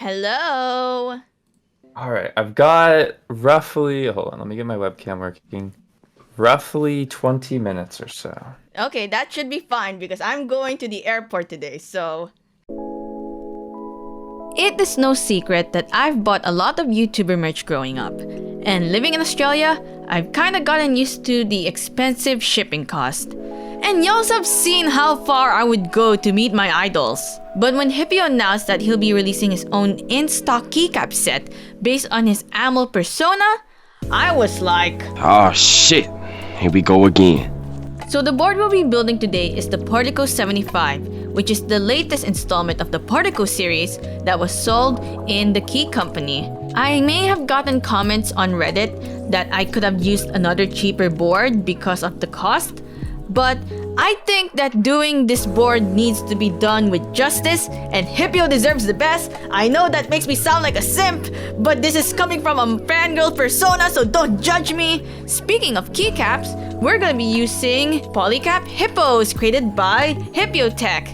Hello. All right, I've got roughly, hold on, let me get my webcam working. Roughly 20 minutes or so. Okay, that should be fine because I'm going to the airport today, so... It is no secret that I've bought a lot of YouTuber merch growing up. And living in Australia, I've kinda gotten used to the expensive shipping cost. And y'all have seen how far I would go to meet my idols. But when Hipyo announced that he'll be releasing his own in-stock keycap set based on his animal persona, I was like, oh shit, here we go again. So the board we'll be building today is the Portico75, which is the latest installment of the Portico series that was sold in the Key Company. I may have gotten comments on Reddit that I could have used another cheaper board because of the cost, but I think that doing this board needs to be done with justice, and Hipyo deserves the best. I know that makes me sound like a simp, but this is coming from a fangirl persona, so don't judge me. Speaking of keycaps, we're gonna be using Polycap Hippos created by Hipyo Tech,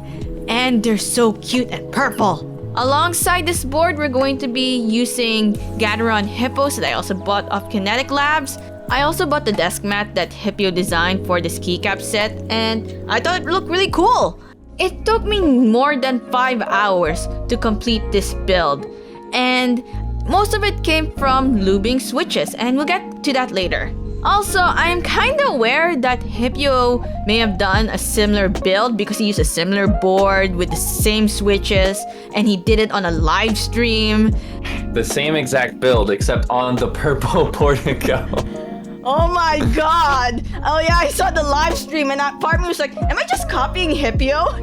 and they're so cute and purple. Alongside this board, we're going to be using Gateron Hippos that I also bought off Kinetic Labs. I also bought the desk mat that Hipyo designed for this keycap set, and I thought it looked really cool. It took me more than 5 hours to complete this build, and most of it came from lubing switches, and we'll get to that later. Also, I'm kinda aware that Hipyo may have done a similar build because he used a similar board with the same switches, and he did it on a live stream. The same exact build, except on the purple Portico. Oh my god! Oh yeah, I saw the live stream and part of me was like, am I just copying Hipyo?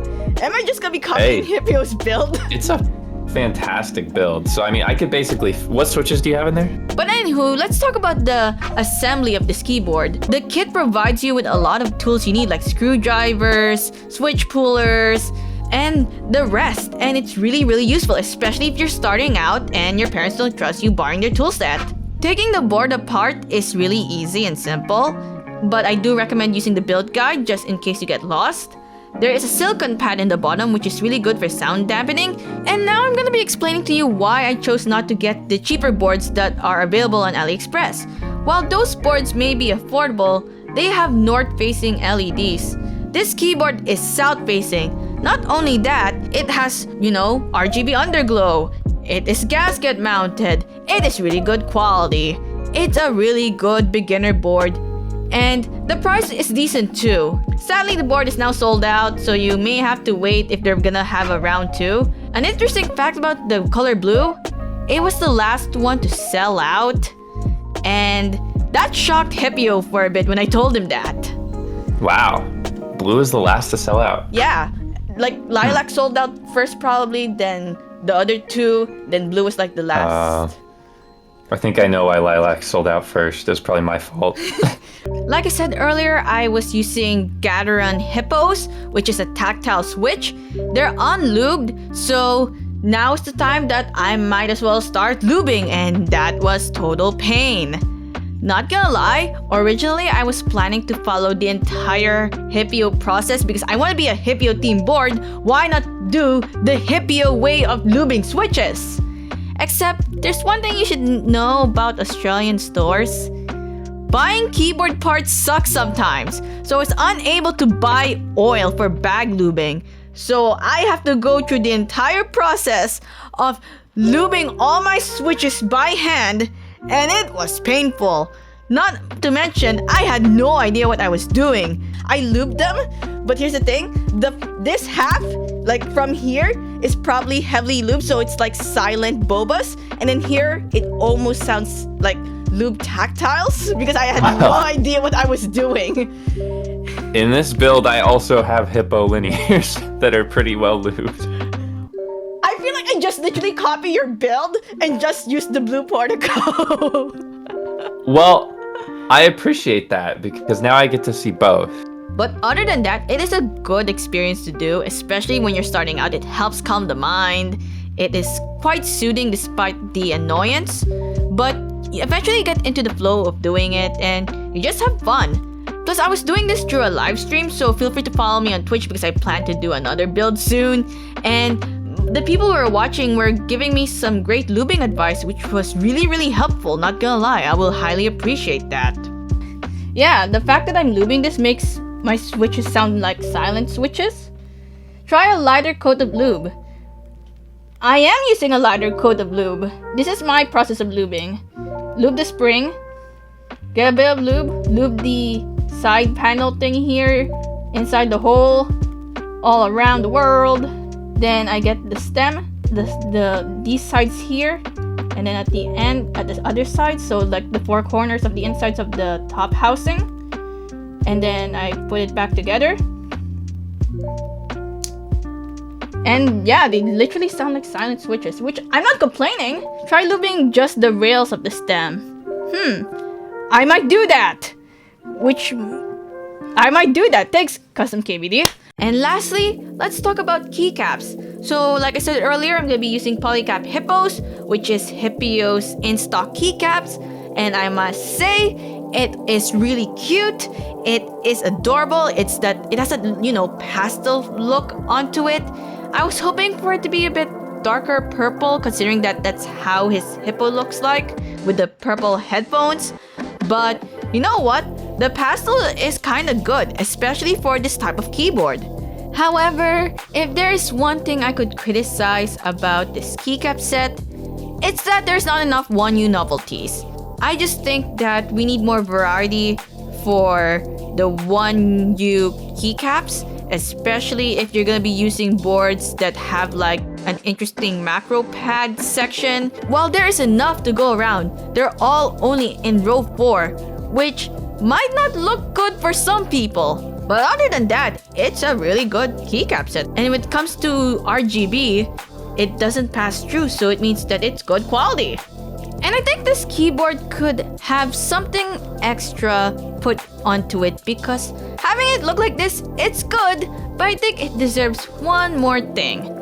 Am I just gonna be copying Hipyo's build? It's a fantastic build. So I mean, I could basically, what switches do you have in there? But anywho, let's talk about the assembly of this keyboard. The kit provides you with a lot of tools you need like screwdrivers, switch pullers, and the rest. And it's really useful, especially if you're starting out and your parents don't trust you borrowing their tool set. Taking the board apart is really easy and simple, but I do recommend using the build guide just in case you get lost. There is a silicone pad in the bottom which is really good for sound dampening, and now I'm gonna be explaining to you why I chose not to get the cheaper boards that are available on AliExpress. While those boards may be affordable, they have north-facing LEDs. This keyboard is south-facing. Not only that, it has, RGB underglow. It is gasket mounted. It is really good quality. It's a really good beginner board. And the price is decent too. Sadly, the board is now sold out, so you may have to wait if they're gonna have a round 2. An interesting fact about the color blue, it was the last one to sell out. And that shocked Hipyo for a bit when I told him that. Wow. Blue is the last to sell out. Yeah. Like lilac sold out first probably, then the other 2, then blue was like the last. I think I know why lilac sold out first. It was probably my fault. Like I said earlier, I was using Gateron Hippos, which is a tactile switch. They're unlubed, so now is the time that I might as well start lubing, and that was total pain. Not gonna lie, originally I was planning to follow the entire Hipyo process because I want to be a Hipyo team board. Why not do the Hipyo way of lubing switches? Except, there's one thing you should know about Australian stores. Buying keyboard parts sucks sometimes, so I was unable to buy oil for bag lubing. So I have to go through the entire process of lubing all my switches by hand, and it was painful. Not to mention, I had no idea what I was doing. I lubed them, but here's the thing, this half, like from here, is probably heavily lubed, so it's like silent bobas, and then here, it almost sounds like lube tactiles, because I had no idea what I was doing. In this build, I also have Hippo linears that are pretty well lubed. I feel like I just literally copy your build and just use the blue Portico. Well, I appreciate that because now I get to see both. But other than that, it is a good experience to do, especially when you're starting out. It helps calm the mind. It is quite soothing despite the annoyance, but you eventually get into the flow of doing it and you just have fun. Plus, I was doing this through a live stream, so feel free to follow me on Twitch because I plan to do another build soon. And the people who are watching were giving me some great lubing advice, which was really helpful, not gonna lie. I will highly appreciate that. Yeah, the fact that I'm lubing this makes my switches sound like silent switches. Try a lighter coat of lube. I am using a lighter coat of lube. This is my process of lubing. Lube the spring, get a bit of lube the side panel thing here, inside the hole, all around the world. Then I get the stem, these sides here, and then at the end, at the other side, so like the four corners of the insides of the top housing. And then I put it back together. And yeah, they literally sound like silent switches, which I'm not complaining. Try lubing just the rails of the stem. I might do that. Thanks, custom KBD. And lastly, let's talk about keycaps. So like I said earlier, I'm going to be using Polycap Hippos, which is Hipyo's in-stock keycaps. And I must say, it is really cute. It is adorable. It has that, pastel look onto it. I was hoping for it to be a bit darker purple, considering that that's how his hippo looks like with the purple headphones. But you know what? The pastel is kind of good, especially for this type of keyboard. However, if there's one thing I could criticize about this keycap set, it's that there's not enough 1U novelties. I just think that we need more variety for the 1U keycaps, especially if you're gonna be using boards that have like an interesting macro pad section. While there is enough to go around, they're all only in row 4, which might not look good for some people. But other than that, it's a really good keycap set. And when it comes to RGB, it doesn't pass through, so it means that it's good quality. And I think this keyboard could have something extra put onto it, because having it look like this, it's good, but I think it deserves one more thing.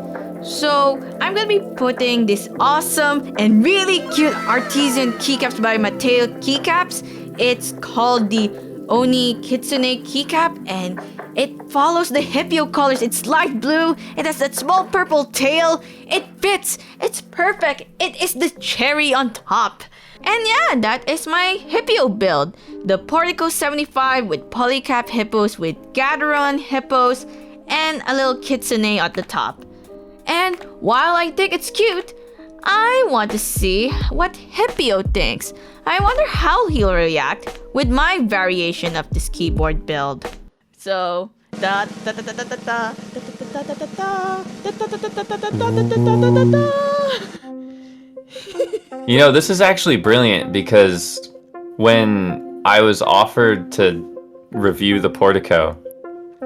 So I'm gonna be putting this awesome and really cute artisan keycaps by Mateo Keycaps. It's called the Oni Kitsune Keycap, and it follows the Hipyo colors. It's light blue, it has that small purple tail, it fits, it's perfect, it is the cherry on top. And yeah, that is my Hipyo build. The Portico75 with Polycap Hippos with Gateron Hippos and a little Kitsune at the top. And while I think it's cute, I want to see what Hipyo thinks. I wonder how he'll react with my variation of this keyboard build. So, This is actually brilliant, because when I was offered to review the Portico,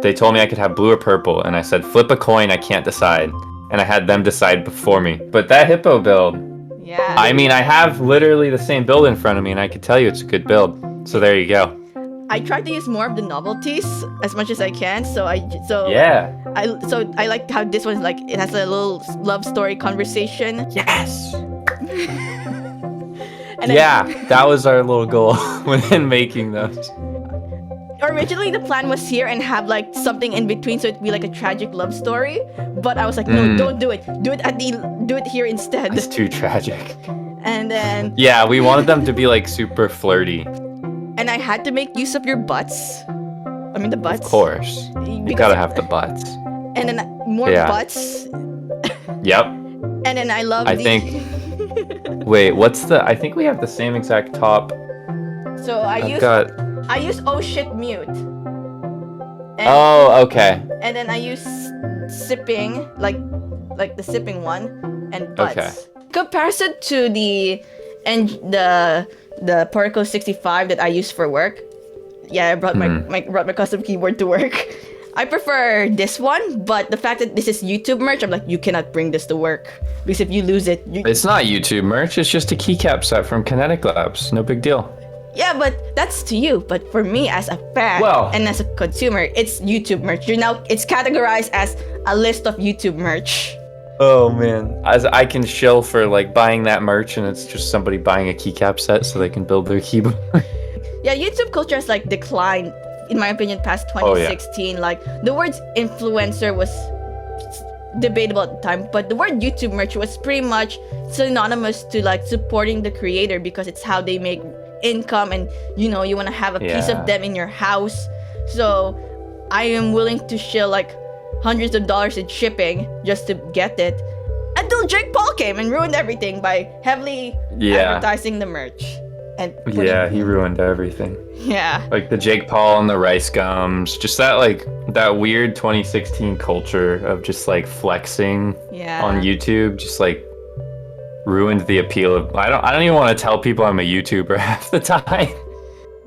they told me I could have blue or purple, and I said, flip a coin, I can't decide. And I had them decide before me. But that Hippo build, yeah. I mean, I have literally the same build in front of me, and I could tell you it's a good build. So there you go. I try to use more of the novelties as much as I can. I like how this one's like, it has a little love story conversation. Yes. That was our little goal when making those. Originally, the plan was here and have like something in between, so it'd be like a tragic love story. But I was like, no, don't do it. Do it here instead. It's too tragic. And then we wanted them to be like super flirty. And I had to make use of your butts. I mean the butts. Of course. You gotta have the butts. And then more butts. Yep. And then I think. Wait, I think we have the same exact top. So I use oh shit mute. Okay. And then I use sipping, like the sipping one, and butts. Okay. Comparison to the Portico75 that I use for work. Yeah, I brought my custom keyboard to work. I prefer this one, but the fact that this is YouTube merch, I'm like, you cannot bring this to work, because if you lose it, It's not YouTube merch, it's just a keycap set from Kinetic Labs. No big deal. Yeah, but that's to you. But for me as a fan and as a consumer, it's YouTube merch. It's categorized as a list of YouTube merch. Oh man, as I can shill for like buying that merch, and it's just somebody buying a keycap set so they can build their keyboard. Yeah, YouTube culture has like declined, in my opinion, past 2016. Like the words influencer was debatable at the time, but the word YouTube merch was pretty much synonymous to like supporting the creator because it's how they make income, and you know, you want to have a piece of them in your house. So I am willing to shell like hundreds of dollars in shipping just to get it, until Jake Paul came and ruined everything by heavily advertising the merch. And he ruined everything. Yeah. Like the Jake Paul and the rice gums, just that weird 2016 culture of just like flexing on YouTube, just like ruined the appeal of. I don't even want to tell people I'm a YouTuber half the time.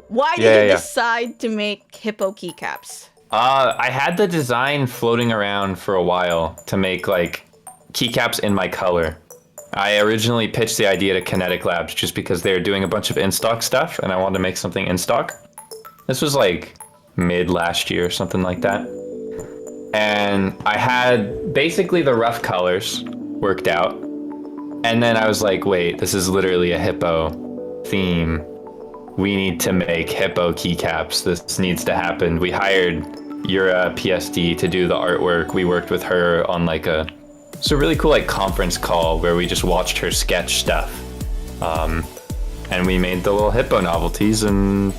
Why did you decide to make Hippo keycaps? I had the design floating around for a while to make like keycaps in my color. I originally pitched the idea to Kinetic Labs just because they were doing a bunch of in-stock stuff and I wanted to make something in stock. This was like mid last year or something like that. And I had basically the rough colors worked out. And then I was like, wait, this is literally a hippo theme. We need to make hippo keycaps. This needs to happen. We hired Yura PSD to do the artwork. We worked with her on like a really cool like conference call where we just watched her sketch stuff. And we made the little hippo novelties, and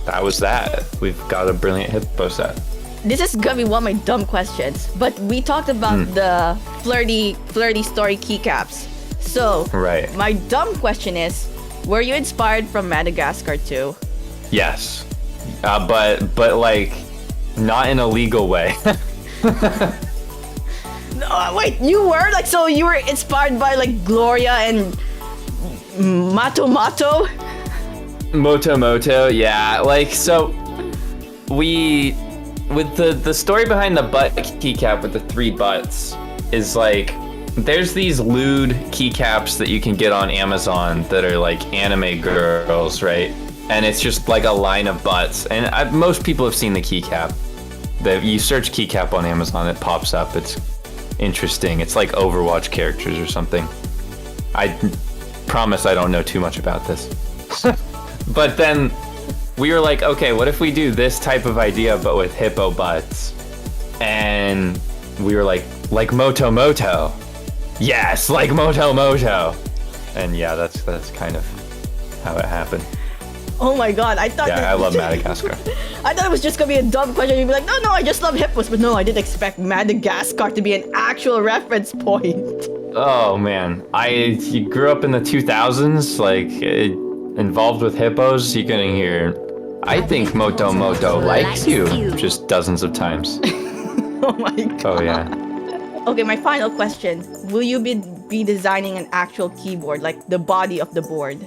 that was that. We've got a brilliant hippo set. This is gonna be one of my dumb questions, but we talked about the flirty story keycaps. So my dumb question is, were you inspired from Madagascar too? Yes, but like not in a legal way. No, wait, you were like, so you were inspired by like Gloria and Mato Mato? Moto, yeah. Like, so we, with the story behind the butt keycap with the 3 butts is like, there's these lewd keycaps that you can get on Amazon that are like anime girls, right? And it's just like a line of butts. And most people have seen the keycap. You search keycap on Amazon, it pops up. It's interesting. It's like Overwatch characters or something. I promise I don't know too much about this. But then we were like, okay, what if we do this type of idea but with hippo butts? And we were like Moto. Yes, like Moto. And yeah, that's kind of how it happened. Oh my god, I thought I love Madagascar. I thought it was just gonna be a dumb question. You'd be like, no, I just love hippos. But no, I didn't expect Madagascar to be an actual reference point. Oh man, you grew up in the 2000s, like involved with hippos. You're gonna hear, I think Moto likes you, just dozens of times. Oh my god. Oh yeah. Okay, my final question. Will you be designing an actual keyboard, like the body of the board?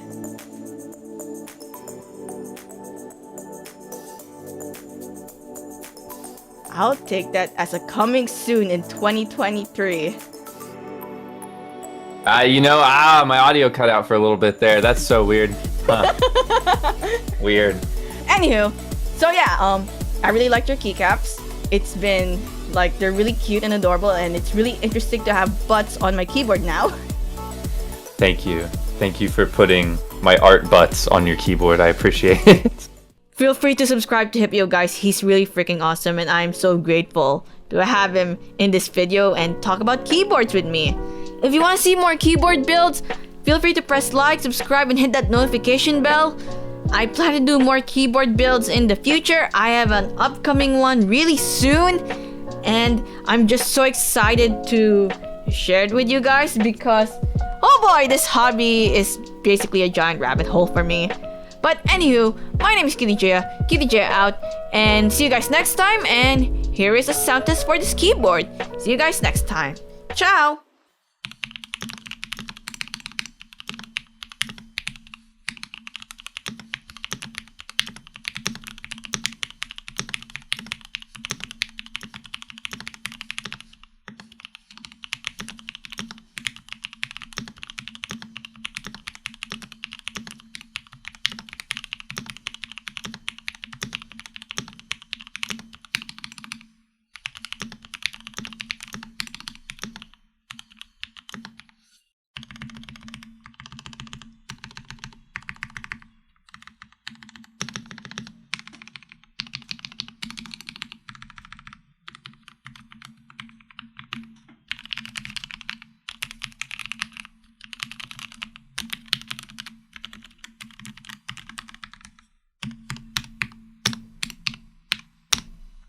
I'll take that as a coming soon in 2023. My audio cut out for a little bit there. That's so weird. Huh. Weird. Anywho, so yeah, I really liked your keycaps. It's been like, they're really cute and adorable, and it's really interesting to have butts on my keyboard now. Thank you. Thank you for putting my art butts on your keyboard. I appreciate it. Feel free to subscribe to Hipyo, guys. He's really freaking awesome, and I'm so grateful to have him in this video and talk about keyboards with me. If you want to see more keyboard builds, feel free to press like, subscribe, and hit that notification bell. I plan to do more keyboard builds in the future. I have an upcoming one really soon, and I'm just so excited to share it with you guys because, oh boy, this hobby is basically a giant rabbit hole for me. But anywho, my name is Kitty out, and see you guys next time, and here is a sound test for this keyboard. See you guys next time. Ciao!